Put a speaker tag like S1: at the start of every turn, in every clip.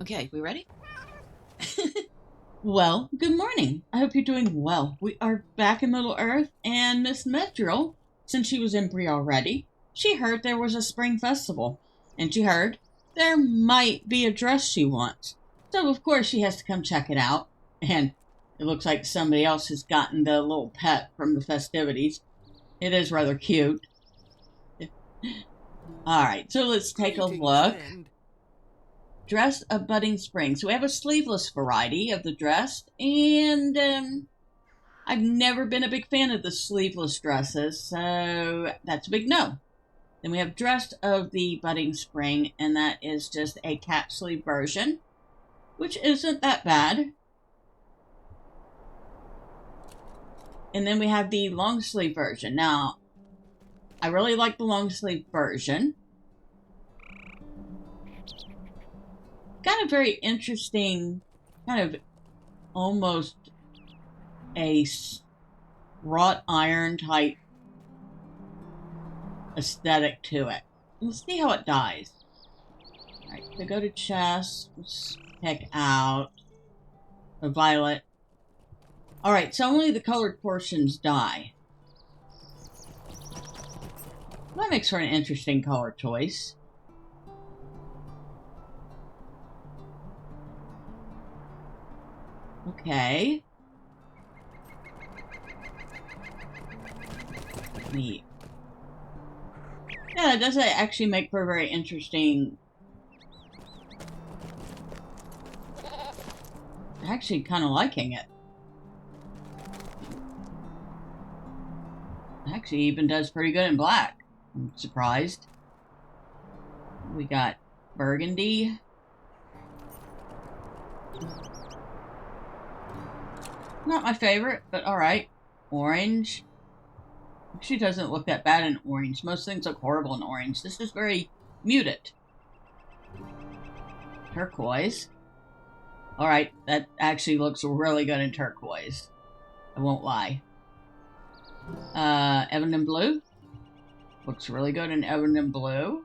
S1: Okay, we ready?
S2: Well, good morning. I hope you're doing well. We are back in Middle Earth, and Miss Medrielle, since she was in Bree already, she heard there was a spring festival, and she heard there might be a dress she wants. So, of course, she has to come check it out, and it looks like somebody else has gotten the little pet from the festivities. It is rather cute. All right, so let's take a
S3: Greetings,
S2: look.
S3: friend.
S2: Dress of budding spring. So we have a sleeveless variety of the dress, and I've never been a big fan of the sleeveless dresses, so that's a big no. Then we have dress of the budding spring, and that is just a cap sleeve version, which isn't that bad. And then we have the long sleeve version. Now, I really like the long sleeve version. Got a very interesting, kind of almost a wrought iron type aesthetic to it. Let's see how it dies. Alright, so go to chest. Let's pick out a violet. Alright, so only the colored portions die. That makes for an interesting color choice. Okay. Neat. Yeah, that does actually make for a very interesting... Actually kind of liking it. Actually even does pretty good in black. I'm surprised. We got burgundy. Not my favorite, but alright. Orange. Actually doesn't look that bad in orange. Most things look horrible in orange. This is very muted. Turquoise. Alright, that actually looks really good in turquoise. I won't lie. Ebony blue. Looks really good in ebony blue.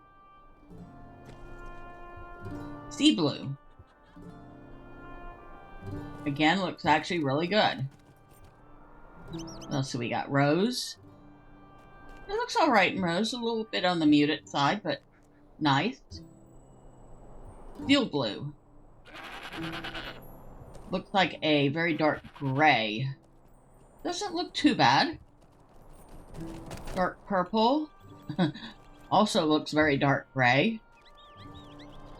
S2: Sea blue. Again, looks actually really good. What else do we got? Rose. It looks alright in rose. A little bit on the muted side, but nice. Steel blue. Looks like a very dark gray. Doesn't look too bad. Dark purple. Also looks very dark gray.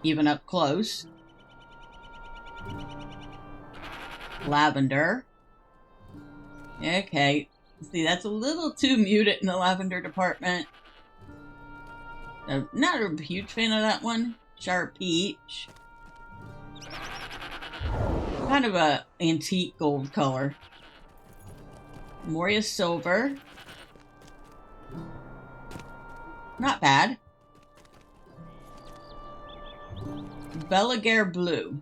S2: Even up close. Lavender. Okay. See, that's a little too muted in the lavender department. Not a huge fan of that one. Sharp peach. Kind of a antique gold color. Moria silver. Not bad. Belaguer blue.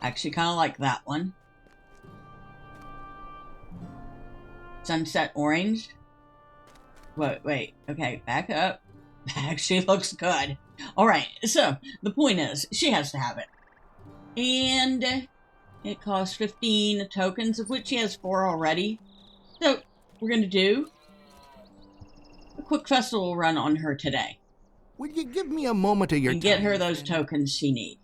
S2: Actually kind of like that one. Sunset orange. Wait. Okay, back up. That actually looks good. Alright, so the point is, she has to have it. And it costs 15 tokens, of which she has 4 already. So, we're going to do a quick festival run on her today.
S3: Will you give me a moment of your
S2: And
S3: time?
S2: get her those
S3: friend?
S2: tokens she needs.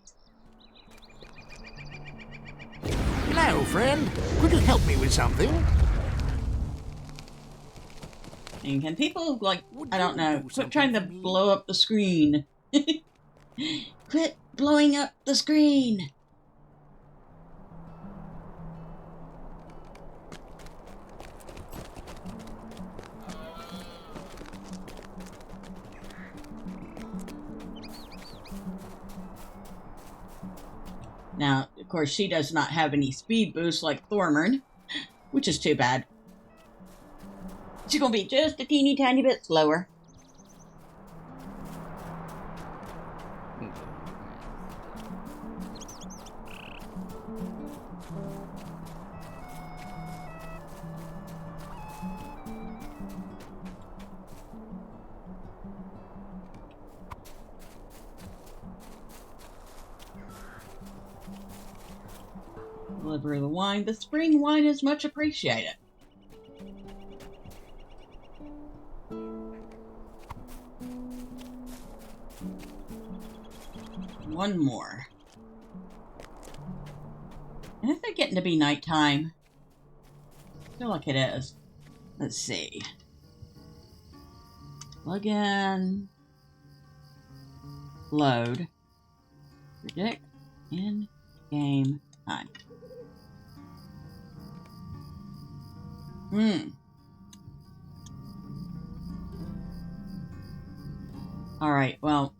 S3: Hello, friend. Could you help me with something?
S2: And can people, like,
S3: Would
S2: I don't
S3: you
S2: know,
S3: do
S2: quit
S3: something
S2: trying to
S3: for me?
S2: blow up the screen. Quit blowing up the screen. Now, of course, she does not have any speed boost like Thormern, which is too bad. She's gonna be just a teeny tiny bit slower. Deliver the wine. The spring wine is much appreciated. One more. And if it's getting to be nighttime, I feel like it is. Let's see. Plug in. Load. Predict. In game time. Alright, well.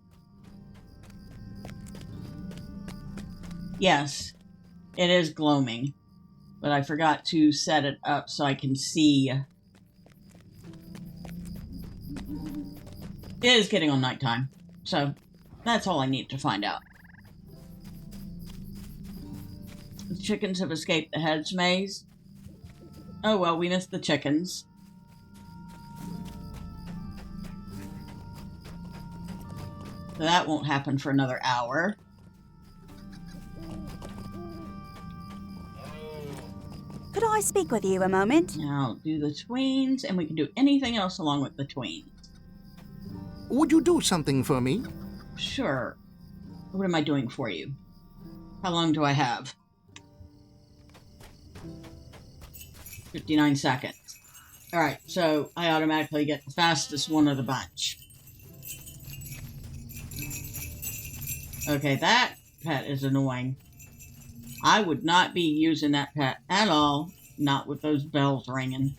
S2: Yes, it is gloaming. But I forgot to set it up so I can see. It is getting on nighttime. So, that's all I need to find out. The chickens have escaped the hedge maze. Oh well, we missed the chickens. So that won't happen for another hour.
S1: Could I speak with you a moment?
S2: Now do the tweens, and we can do anything else along with the tweens.
S3: Would you do something for me?
S2: Sure. What am I doing for you? How long do I have? 59 seconds. Alright, so I automatically get the fastest one of the bunch. Okay, that pet is annoying. I would not be using that pet at all, not with those bells ringing.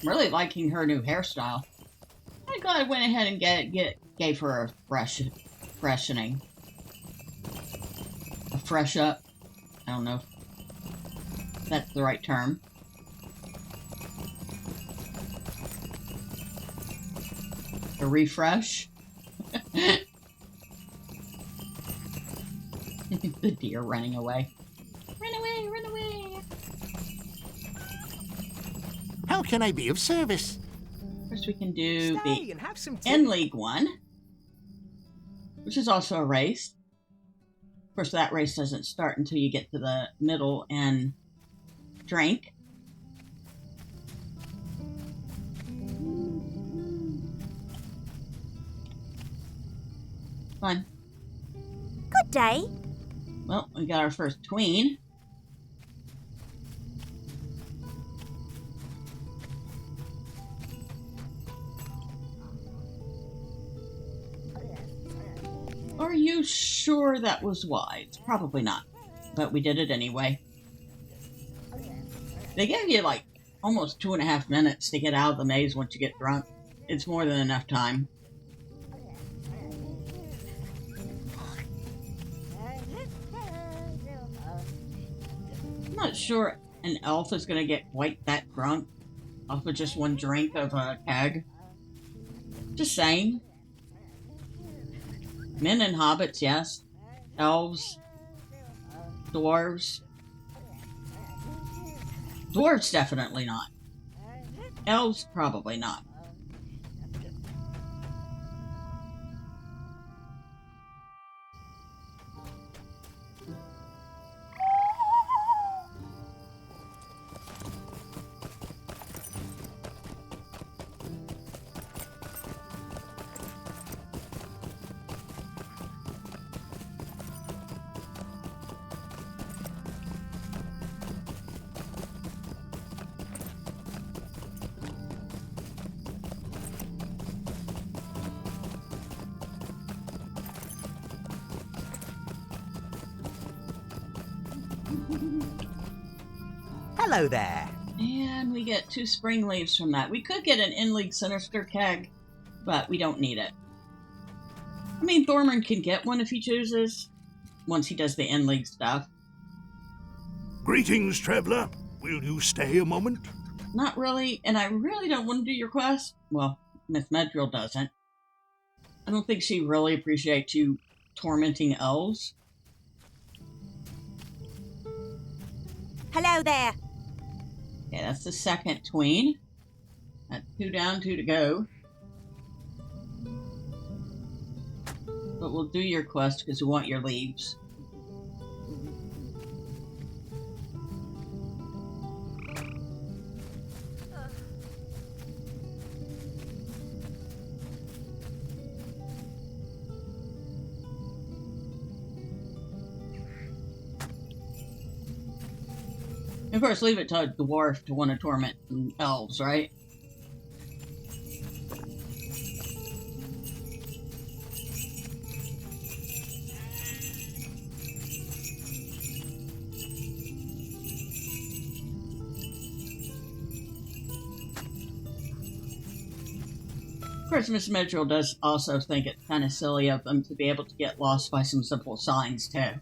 S2: I'm really liking her new hairstyle. I'm glad I went ahead and gave her a freshening. A fresh up. I don't know if that's the right term. A refresh. The deer running away. Run away, run away.
S3: How can I be of service?
S2: First we can do
S4: Stay
S2: the
S4: and have some tea.
S2: N-League one, which is also a race. Of course, that race doesn't start until you get to the middle and drink. Fun.
S1: Good day.
S2: Well, we got our first tween. Are you sure that was wise? Probably not. But we did it anyway. They gave you like almost 2.5 minutes to get out of the maze once you get drunk. It's more than enough time. I'm not sure an elf is going to get quite that drunk off of just one drink of a keg. Just saying. Men and hobbits, yes. Elves. Dwarves. Dwarves, definitely not. Elves, probably not.
S4: Hello there.
S2: And we get 2 spring leaves from that. We could get an in-league sinister keg, but we don't need it. I mean, Thormund can get one if he chooses, once he does the in-league stuff.
S5: Greetings, traveler. Will you stay a moment?
S2: Not really, and I really don't want to do your quest. Well, Miss Medrielle doesn't. I don't think she really appreciates you tormenting elves.
S1: Hello there.
S2: Okay, that's the second tween. That's 2 down, 2 to go. But we'll do your quest because we want your leaves. Of course, leave it to a dwarf to want to torment some elves, right? Of course, Miss Mitchell does also think it's kind of silly of them to be able to get lost by some simple signs, too.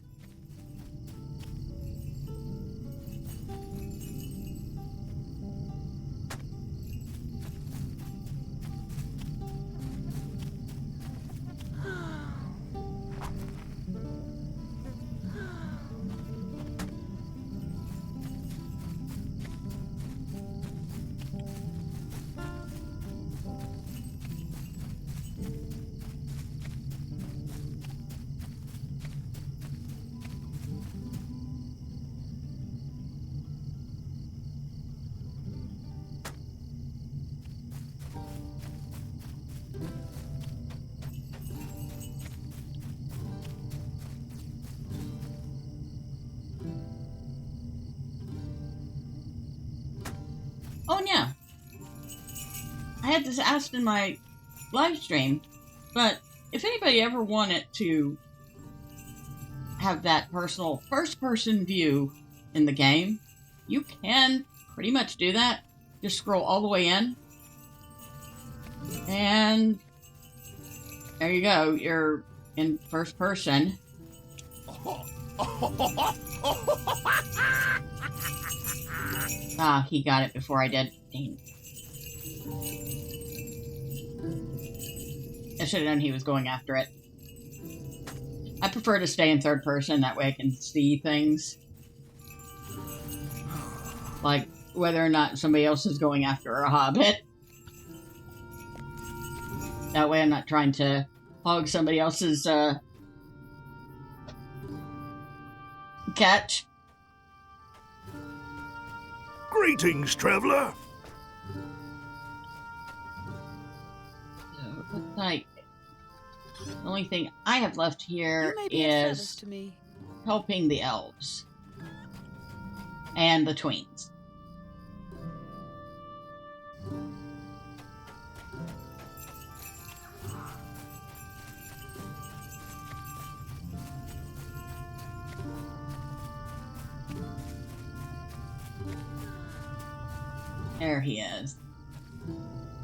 S2: Oh, yeah. I had this asked in my live stream, but if anybody ever wanted to have that personal first-person view in the game, you can pretty much do that. Just scroll all the way in. And there you go. You're in first person. Ah, he got it before I did. Dang. I should have known he was going after it. I prefer to stay in third person, that way I can see things. Like, whether or not somebody else is going after a hobbit. That way I'm not trying to hog somebody else's, catch.
S3: Greetings, traveler.
S2: So, it looks like the only thing I have left here
S5: You may be of service
S2: is
S5: to me.
S2: helping the elves. And the tweens. There he is.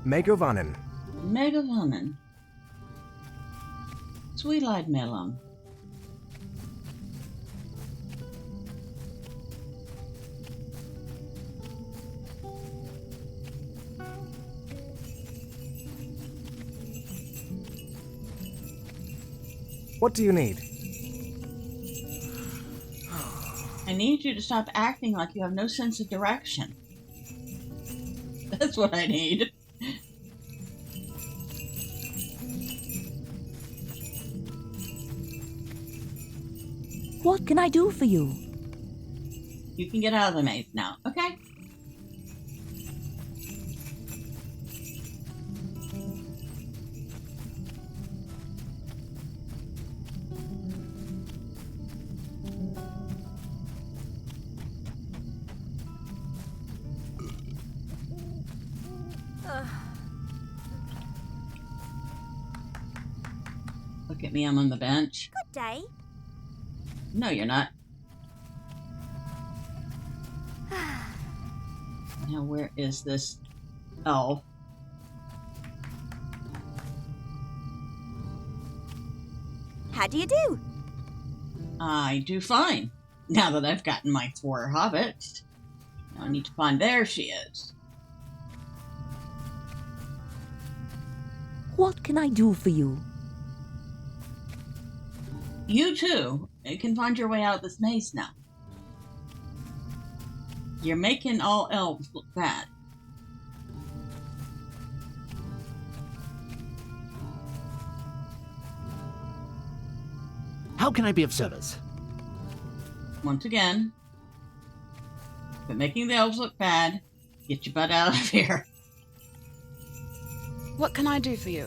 S4: Megavanen.
S2: Megavanen. Sweet-eyed melon.
S4: What do you need?
S2: I need you to stop acting like you have no sense of direction. That's what I need.
S5: What can I do for you?
S2: You can get out of the maze now, okay? Look at me, I'm on the bench.
S1: Good day.
S2: No, you're not. Now, where is this elf?
S1: How do you do?
S2: I do fine. Now that I've gotten my 4 hobbits. Now I need to find... There she is.
S5: What can I do for you?
S2: You too can find your way out of this maze now. You're making all elves look bad.
S3: How can I be of service?
S2: Once again, but making the elves look bad, get your butt out of here.
S6: What can I do for you?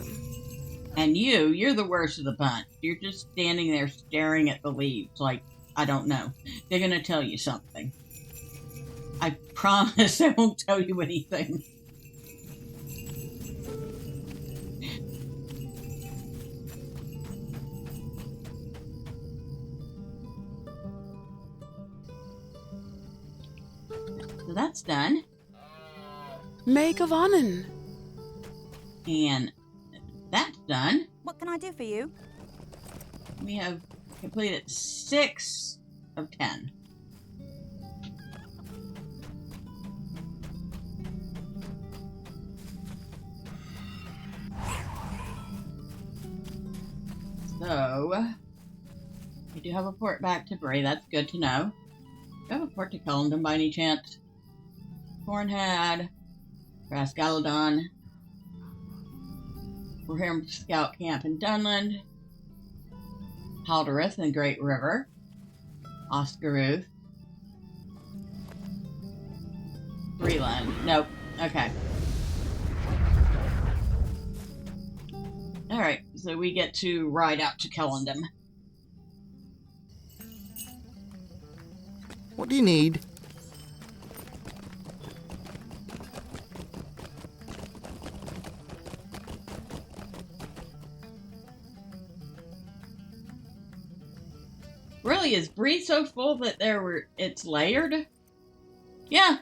S2: And you're the worst of the bunch. You're just standing there staring at the leaves like, I don't know. They're going to tell you something. I promise they won't tell you anything. So that's done.
S6: Megavannon.
S2: And that's done.
S1: What can I do for you?
S2: We have completed 6 of 10. So, we do have a port back to Bray. That's good to know. Do you have a port to Cullendon by any chance? Cornhead, Rascaladon, Rohirrim Scout Camp in Dunland, Halderith and Great River, Oscaruth, Breland. Nope. Okay. Alright, so we get to ride out to Cullendon.
S3: What do you need?
S2: Really, is Bree so full that it's layered? Yeah,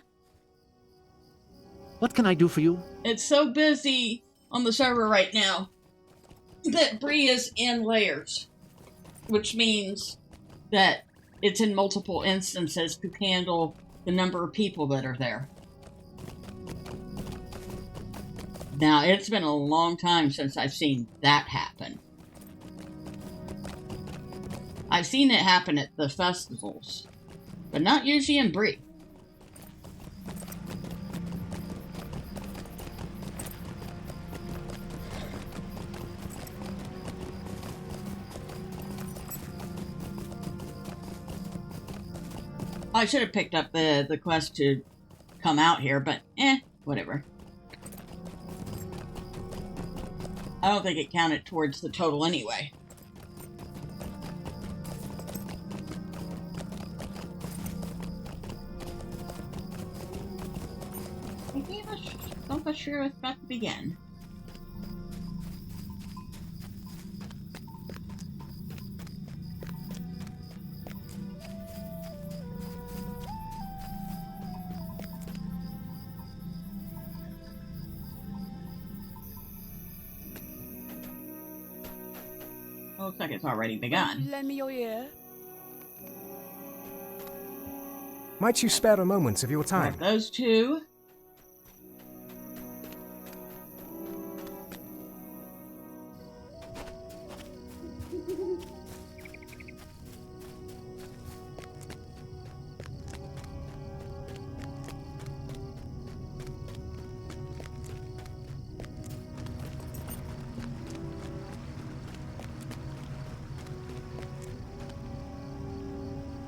S3: What can I do for you?
S2: it's so busy on the server right now that Bree is in layers, which means that it's in multiple instances to handle the number of people that are there. Now, it's been a long time since I've seen that happen. I've seen it happen at the festivals, but not usually in Bree. I should have picked up the quest to come out here, but whatever. I don't think it counted towards the total anyway. I gave us don't be sure it's about to begin. Looks like it's already begun.
S6: Lend me your ear.
S4: Might you spare a moment of your time?
S2: Those two.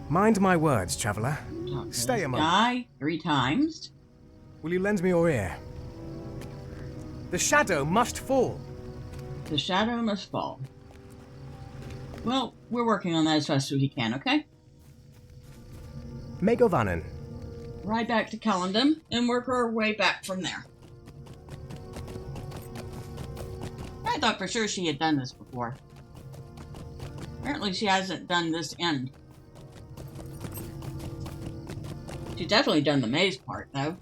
S4: Mind my words, traveller.
S2: Talk to
S4: Stay
S2: this
S4: a moment.
S2: guy 3 times.
S4: Will you lend me your ear? The shadow must fall.
S2: The shadow must fall. Well, we're working on that as fast as we can, okay?
S4: Megovanen.
S2: Ride back to Cullendon and work our way back from there. I thought for sure she had done this before. Apparently she hasn't done this end. She's definitely done the maze part, though.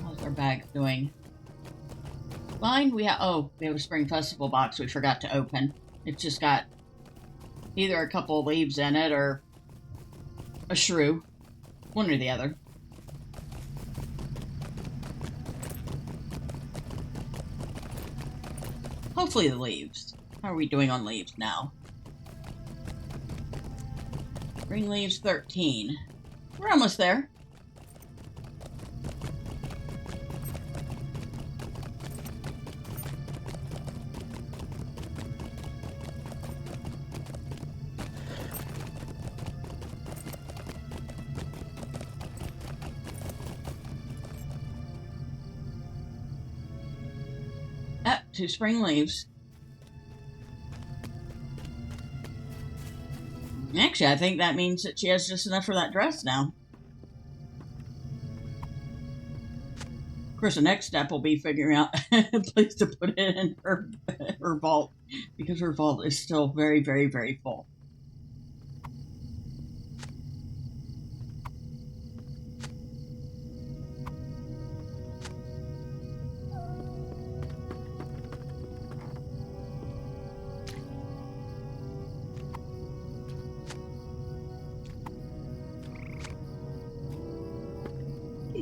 S2: How's our bag doing? Fine, we have a Spring Festival box we forgot to open. It's just got either a couple of leaves in it or a shrew. One or the other. Hopefully the leaves. How are we doing on leaves now? Spring leaves 13. We're almost there. Ah, 2 spring leaves. Actually, I think that means that she has just enough for that dress now. Of course, the next step will be figuring out a place to put it in her vault, because her vault is still very, very, very full.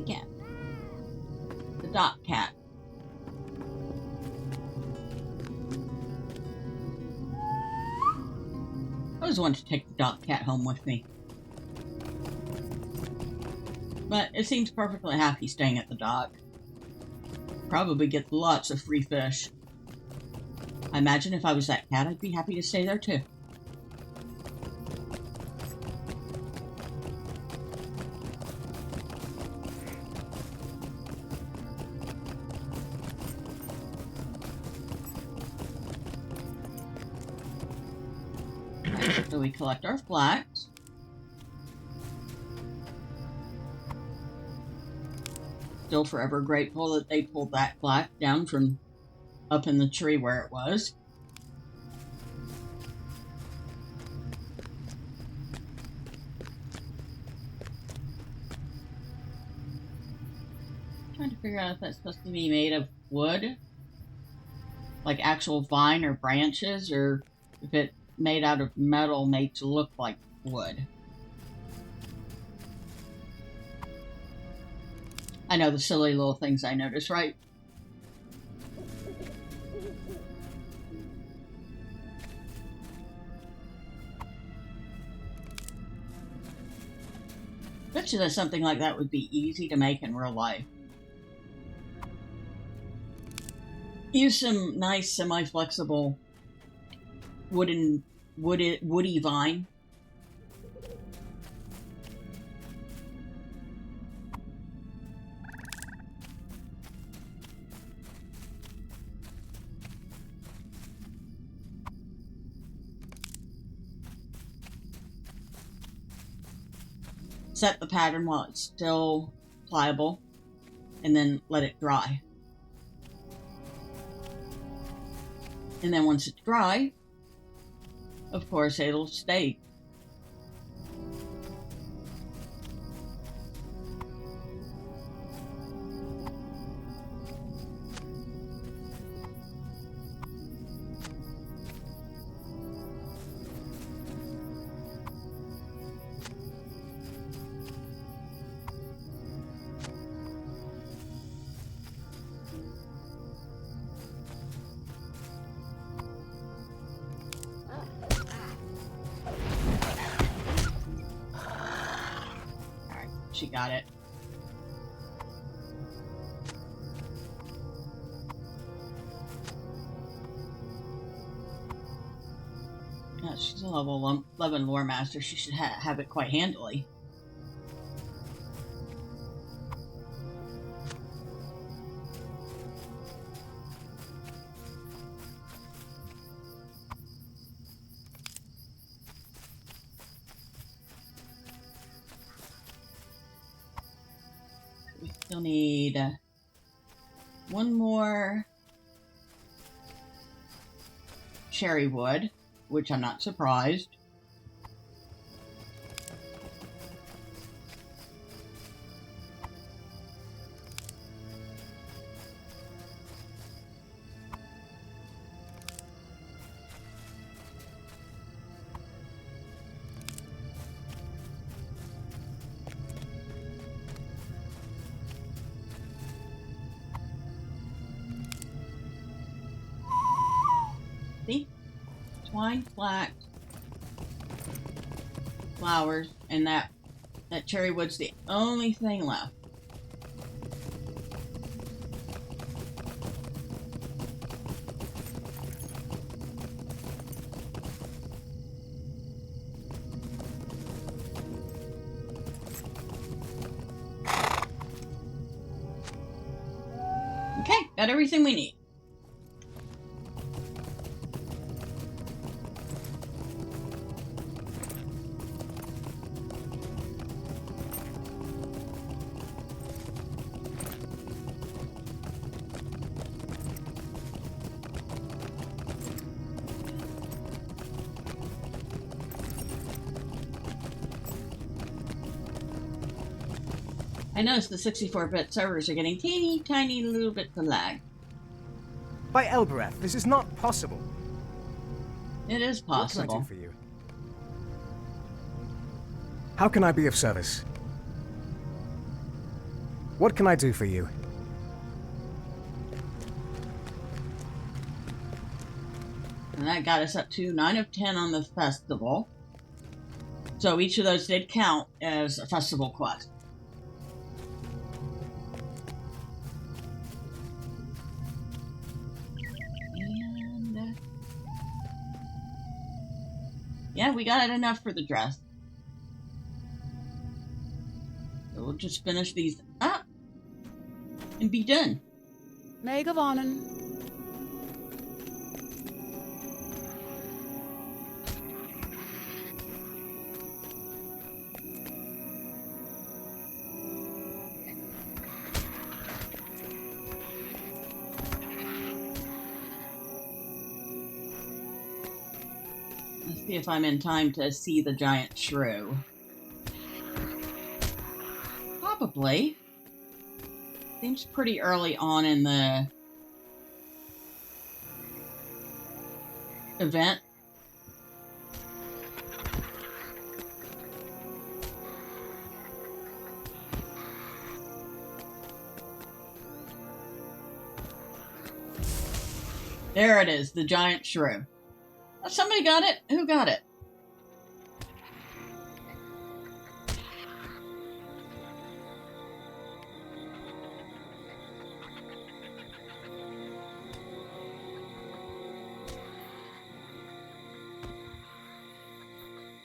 S2: Cat. The dot cat. I always wanted to take the dot cat home with me. But it seems perfectly happy staying at the dock. Probably gets lots of free fish. I imagine if I was that cat, I'd be happy to stay there too. So we collect our flax. Still forever grateful that they pulled that flax down from up in the tree where it was. Trying to figure out if that's supposed to be made of wood, like actual vine or branches, or if it's made out of metal made to look like wood. I know, the silly little things I notice, right? Bet you that something like that would be easy to make in real life. Use some nice semi-flexible woody vine. Set the pattern while it's still pliable, and then let it dry. And then once it's dry, of course, it'll stay. She got it. Yeah, she's a level 11 lore master. She should have it quite handily. We still need one more cherry wood, which I'm not surprised. twine flax, flowers, and that cherry wood's the only thing left. Okay, got everything we need. I noticed the 64-bit servers are getting teeny tiny little bits of lag.
S4: By Elbereth, this is not possible.
S2: It is
S4: What can I do
S2: possible.
S4: for you? How can I be of service? What can I do for you?
S2: And that got us up to 9 of 10 on the festival. So each of those did count as a festival quest. And yeah, we got enough for the dress. So we'll just finish these up and be done.
S6: May gewonnen.
S2: Let's see if I'm in time to see the giant shrew. Probably. Seems pretty early on in the event. There it is, the giant shrew. Oh, somebody got it? Who got it?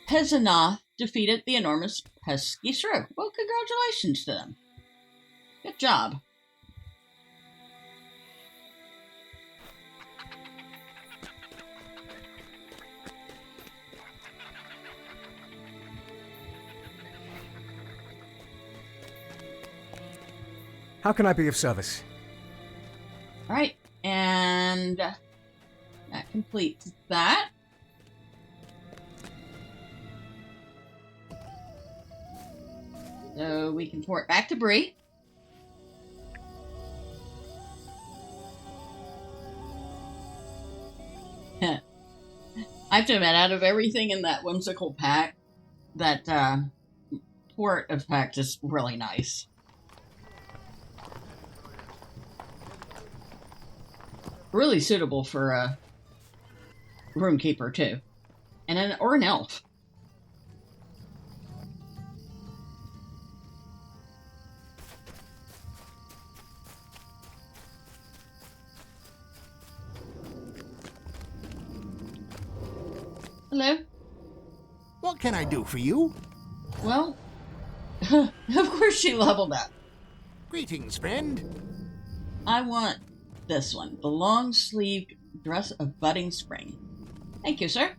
S2: Pezanoth defeated the enormous pesky shrew. Well, congratulations to them. Good job.
S4: How can I be of service?
S2: All right, and that completes that. So we can port back to Bree. I have to admit, out of everything in that whimsical pack, that port effect is really nice. Really suitable for a roomkeeper too, and or an elf. Hello.
S3: What can I do for you?
S2: Well, of course she leveled up.
S3: Greetings, friend.
S2: I want this one, the long-sleeved dress of budding spring. Thank you, sir.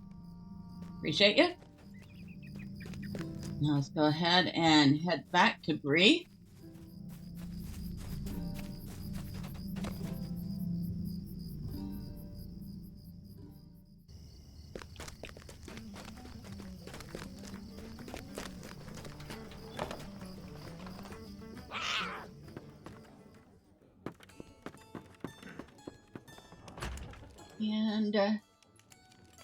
S2: Appreciate you. Now let's go ahead and head back to Bree. And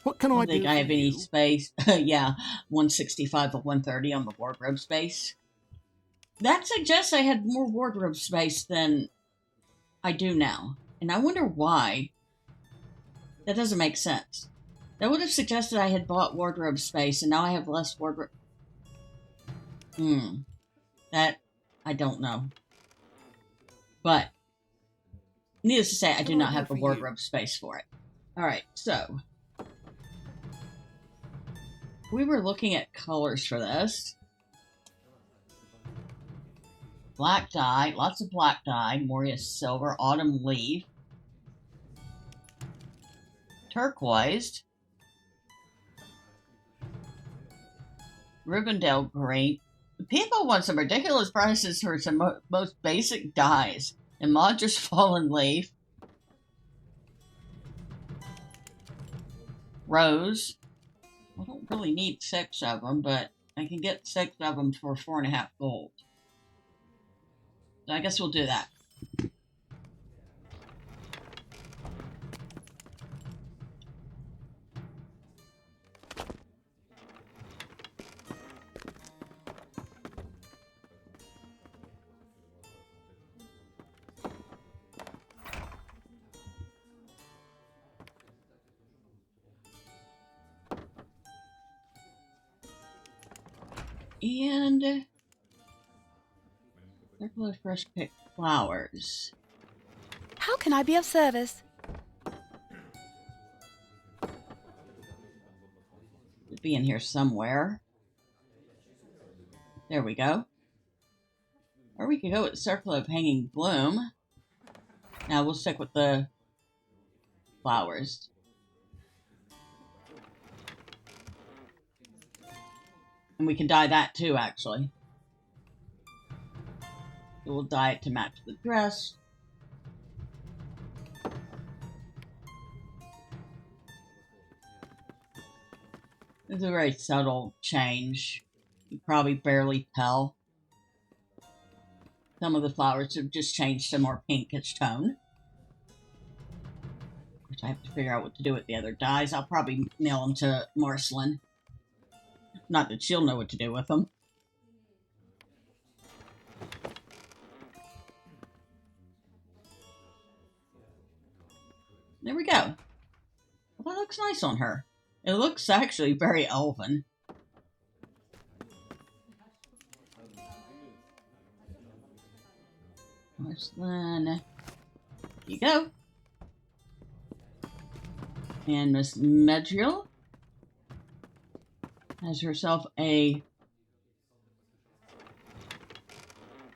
S3: What can
S2: I
S3: I
S2: don't
S3: do
S2: think I
S3: for
S2: have any
S3: you?
S2: space. Yeah, 165 of 130 on the wardrobe space. That suggests I had more wardrobe space than I do now. And I wonder why. That doesn't make sense. That would have suggested I had bought wardrobe space, and now I have less wardrobe. That, I don't know. But, needless to say, I do not have the wardrobe space for it. Alright, so. We were looking at colors for this. Black dye, lots of black dye, Moria silver, autumn leaf, turquoise, Rivendell green. People want some ridiculous prices for some most basic dyes. And Madra's fallen leaf, rose. I don't really need 6 of them, but I can get 6 of them for 4.5 gold. So I guess we'll do that. And circle of fresh picked flowers.
S6: How can I be of service?
S2: It'd be in here somewhere. There we go. Or we could go with circle of hanging bloom. Now we'll stick with the flowers. And we can dye that too, actually. So we'll dye it to match the dress. It's a very subtle change. You probably barely tell. Some of the flowers have just changed to more pinkish tone. Of course, I have to figure out what to do with the other dyes. I'll probably mail them to Marceline. Not that she'll know what to do with them. There we go. Well, that looks nice on her. It looks actually very elven. Marceline. There you go. And Miss Medrielle has herself a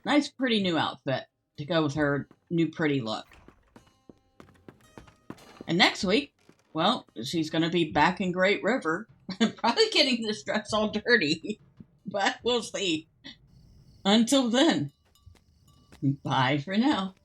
S2: nice, pretty new outfit to go with her new pretty look. And next week, well, she's going to be back in Great River, probably getting this dress all dirty, but we'll see. Until then, bye for now.